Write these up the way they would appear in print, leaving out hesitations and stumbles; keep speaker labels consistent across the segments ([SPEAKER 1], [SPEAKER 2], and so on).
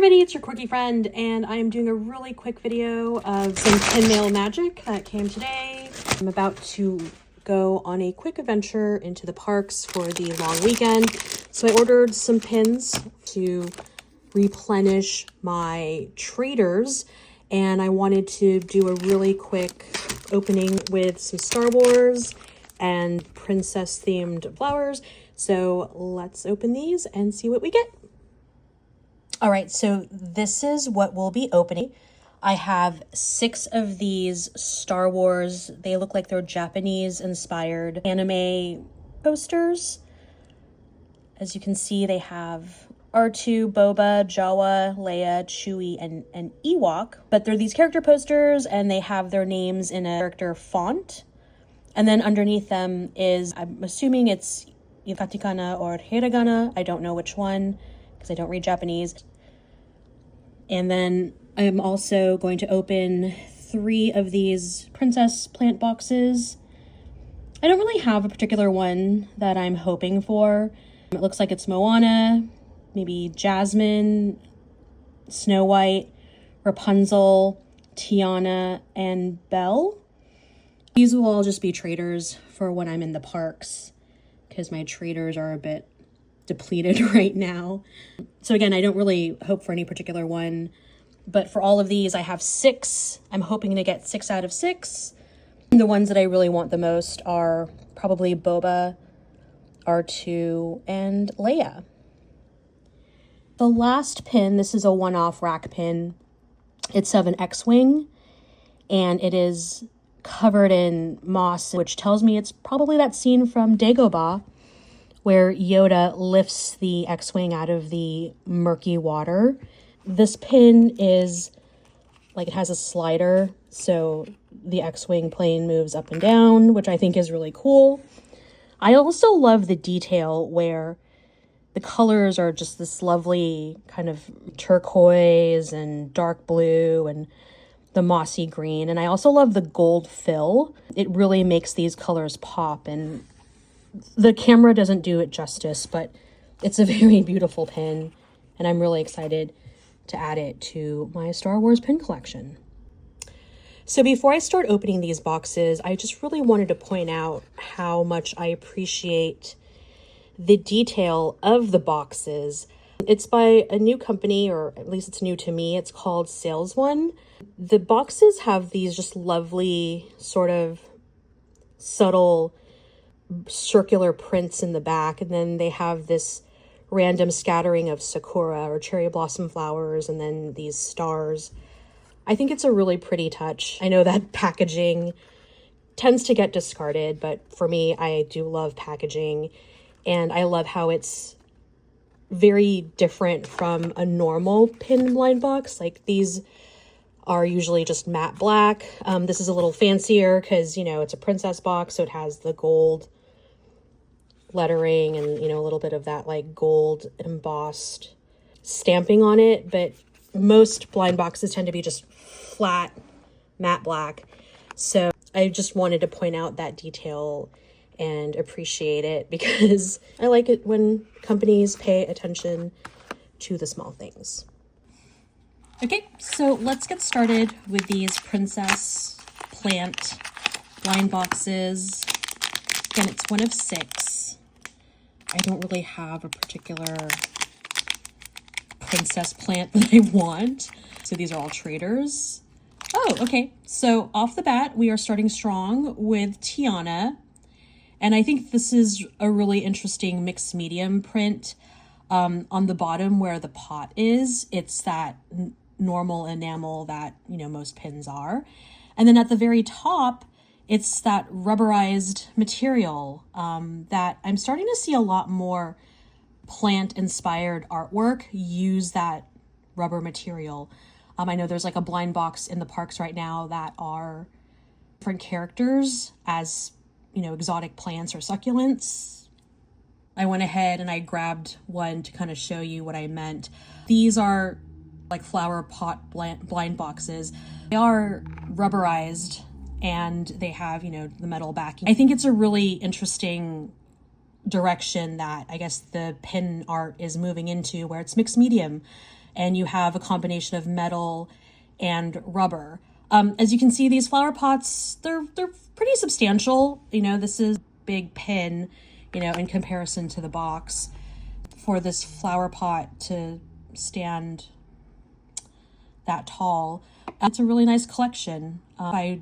[SPEAKER 1] everybody, it's your quirky friend, and I'm doing a really quick video of some pin mail magic that came today. I'm about to go on a quick adventure into the parks for the long weekend. So I ordered some pins to replenish my traders, and I wanted to do a really quick opening with some Star Wars and princess themed flowers. So let's open these and see what we get. All right, so this is what we'll be opening. I have 6 of these Star Wars. They look like they're Japanese-inspired anime posters. As you can see, they have R2, Boba, Jawa, Leia, Chewie, and Ewok. But they're these character posters, and they have their names in a character font. And then underneath them is, I'm assuming it's katakana or hiragana. I don't know which one, because I don't read Japanese. And then I'm also going to open 3 of these princess plant boxes. I don't really have a particular one that I'm hoping for. It looks like it's Moana, maybe Jasmine, Snow White, Rapunzel, Tiana, and Belle. These will all just be traders for when I'm in the parks, because my traders are a bit depleted right now. So again, I don't really hope for any particular one, but for all of these, I have 6. I'm hoping to get 6 out of 6. The ones that I really want the most are probably Boba, R2, and Leia. The last pin, this is a one-off rack pin. It's of an X-Wing, and it is covered in moss, which tells me it's probably that scene from Dagobah where Yoda lifts the X-Wing out of the murky water. This pin is, like, it has a slider, so the X-Wing plane moves up and down, which I think is really cool. I also love the detail where the colors are just this lovely kind of turquoise and dark blue and the mossy green. And I also love the gold fill. It really makes these colors pop, and the camera doesn't do it justice, but it's a very beautiful pin, and I'm really excited to add it to my Star Wars pin collection. So before I start opening these boxes, I just really wanted to point out how much I appreciate the detail of the boxes. It's by a new company, or at least it's new to me. It's called Sales One. The boxes have these just lovely sort of subtle circular prints in the back, and then they have this random scattering of sakura or cherry blossom flowers, and then these stars. I think it's a really pretty touch. I know that packaging tends to get discarded, but for me, I do love packaging, and I love how it's very different from a normal pin blind box. Like, these are usually just matte black. This is a little fancier because, you know, it's a princess box, so it has the gold lettering and, you know, a little bit of that like gold embossed stamping on it. But most blind boxes tend to be just flat matte black. So I just wanted to point out that detail and appreciate it, because I like it when companies pay attention to the small things. Okay, so let's get started with these princess plant blind boxes. Again, it's one of 6. I don't really have a particular princess plant that I want, so these are all traders. Oh, okay, so off the bat, we are starting strong with Tiana, and I think this is a really interesting mixed medium print. On the bottom where the pot is, it's that normal enamel that, you know, most pins are. And then at the very top, it's that rubberized material that I'm starting to see a lot more plant-inspired artwork use that rubber material. I know there's like a blind box in the parks right now that are different characters as, you know, exotic plants or succulents. I went ahead and I grabbed one to kind of show you what I meant. These are like flower pot blind boxes. They are rubberized and they have, you know, the metal backing. I think it's a really interesting direction that I guess the pin art is moving into, where it's mixed medium. and you have a combination of metal and rubber. As you can see, these flower pots, they're pretty substantial. You know, this is a big pin, you know, in comparison to the box. For this flower pot to stand that tall, it's a really nice collection. I,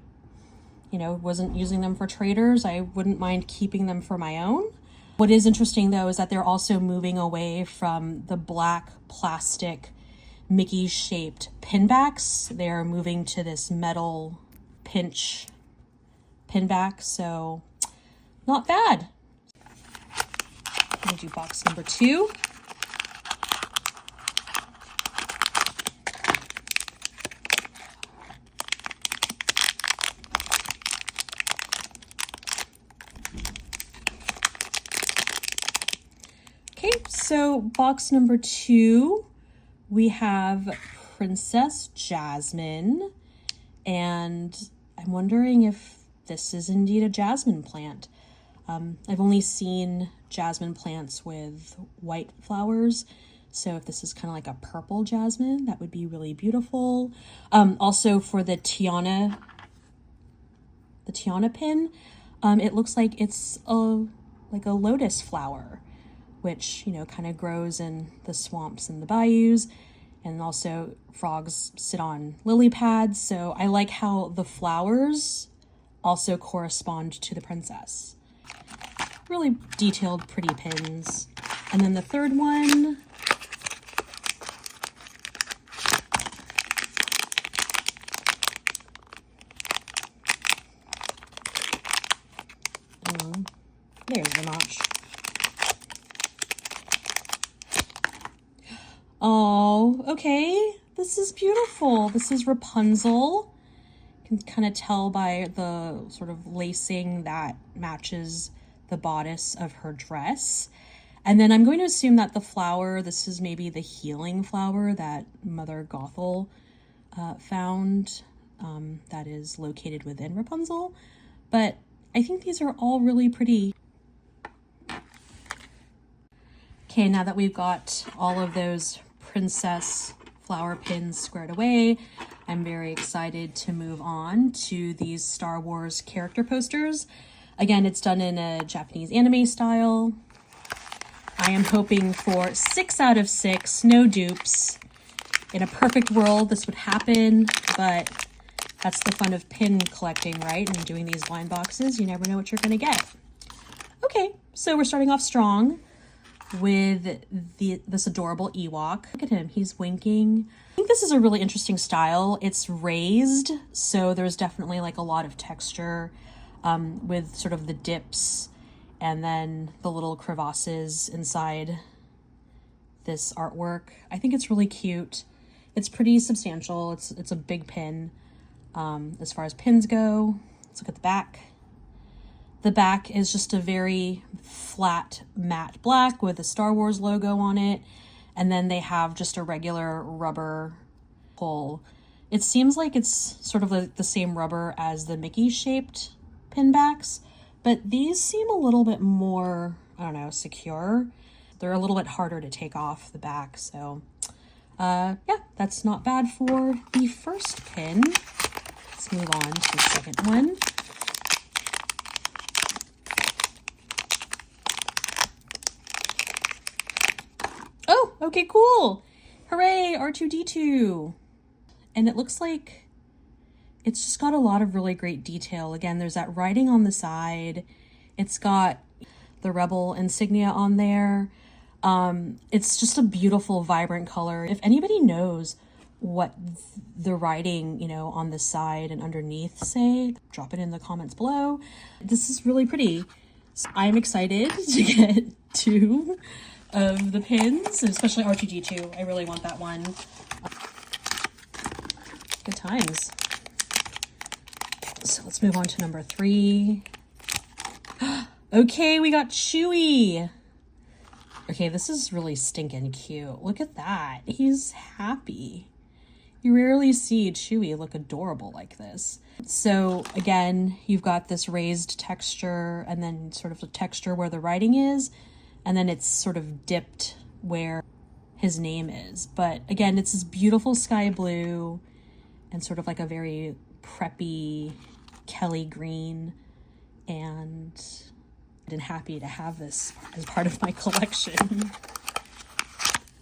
[SPEAKER 1] you know, wasn't using them for traders, I wouldn't mind keeping them for my own. What is interesting though is that they're also moving away from the black plastic Mickey shaped pinbacks. They're moving to this metal pinch pinback, so not bad. I'm gonna do box number 2. Okay, so box number 2, we have Princess Jasmine, and I'm wondering if this is indeed a jasmine plant. I've only seen jasmine plants with white flowers, so if this is kind of like a purple jasmine, that would be really beautiful. Also for the Tiana pin, it looks like it's like a lotus flower, which, you know, kind of grows in the swamps and the bayous, and also frogs sit on lily pads. So I like how the flowers also correspond to the princess. Really detailed, pretty pins. And then the third one, there's the notch. Oh, okay. This is beautiful. This is Rapunzel. You can kind of tell by the sort of lacing that matches the bodice of her dress. And then I'm going to assume that the flower, this is maybe the healing flower that Mother Gothel found, that is located within Rapunzel. But I think these are all really pretty. Okay, now that we've got all of those princess flower pins squared away, I'm very excited to move on to these Star Wars character posters. Again, it's done in a Japanese anime style. I am hoping for 6 out of 6, no dupes. In a perfect world, this would happen, but that's the fun of pin collecting, right? And doing these blind boxes, you never know what you're gonna get. Okay, so we're starting off strong with this adorable Ewok. Look at him, he's winking. I think this is a really interesting style. It's raised, so there's definitely like a lot of texture with sort of the dips and then the little crevasses inside this artwork. I think it's really cute. It's pretty substantial. It's a big pin. As far as pins go, let's look at the back. The back is just a very flat matte black with a Star Wars logo on it. And then they have just a regular rubber pull. It seems like it's sort of the same rubber as the Mickey shaped pin backs, but these seem a little bit more, I don't know, secure. They're a little bit harder to take off the back. So yeah, that's not bad for the first pin. Let's move on to the second one. Oh, okay, cool. Hooray, R2-D2. And it looks like it's just got a lot of really great detail. Again, there's that writing on the side. It's got the Rebel insignia on there. It's just a beautiful, vibrant color. If anybody knows what the writing, you know, on the side and underneath say, drop it in the comments below. This is really pretty. So I'm excited to get 2 of the pins, especially R2-D2. I really want that one. Good times. So let's move on to number 3. Okay, we got Chewie. Okay, this is really stinking cute. Look at that. He's happy. You rarely see Chewie look adorable like this. So again, you've got this raised texture and then sort of the texture where the writing is, and then it's sort of dipped where his name is. But again, it's this beautiful sky blue and sort of like a very preppy Kelly green, and I'm happy to have this as part of my collection.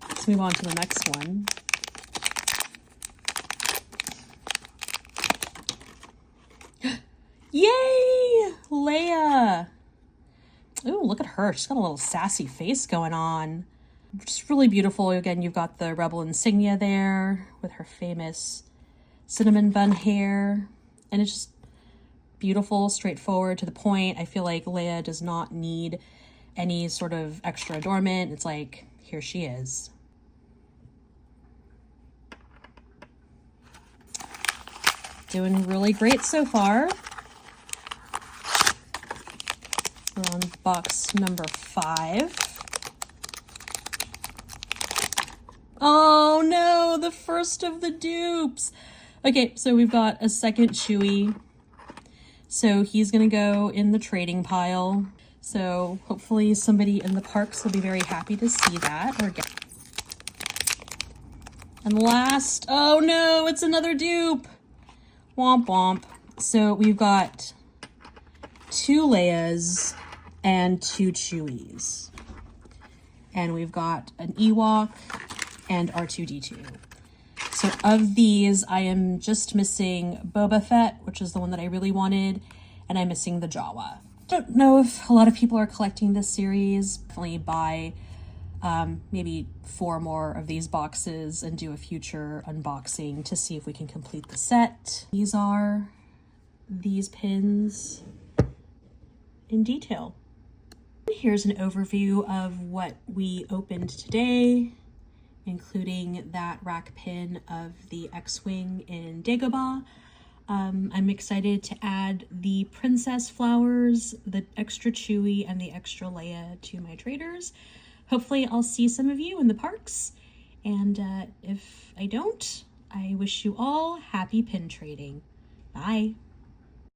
[SPEAKER 1] Let's move on to the next one. Yay! Leia! Ooh, look at her. She's got a little sassy face going on. Just really beautiful. Again, you've got the Rebel insignia there with her famous cinnamon bun hair. And it's just beautiful, straightforward, to the point. I feel like Leia does not need any sort of extra adornment. It's like, here she is. Doing really great so far. We're on box number 5. Oh no, the first of the dupes. Okay, so we've got a second Chewie. So he's gonna go in the trading pile. So hopefully somebody in the parks will be very happy to see that. And last, oh no, it's another dupe. Womp womp. So we've got 2 Leias and 2 Chewies. And we've got an Ewok and R2-D2. So of these, I am just missing Boba Fett, which is the one that I really wanted, and I'm missing the Jawa. I don't know if a lot of people are collecting this series. Definitely buy maybe 4 more of these boxes and do a future unboxing to see if we can complete the set. These are these pins in detail. Here's an overview of what we opened today, including that rack pin of the X-Wing in Dagobah. I'm excited to add the princess flowers, the extra Chewie, and the extra Leia to my traders. Hopefully I'll see some of you in the parks, and if I don't, I wish you all happy pin trading. Bye.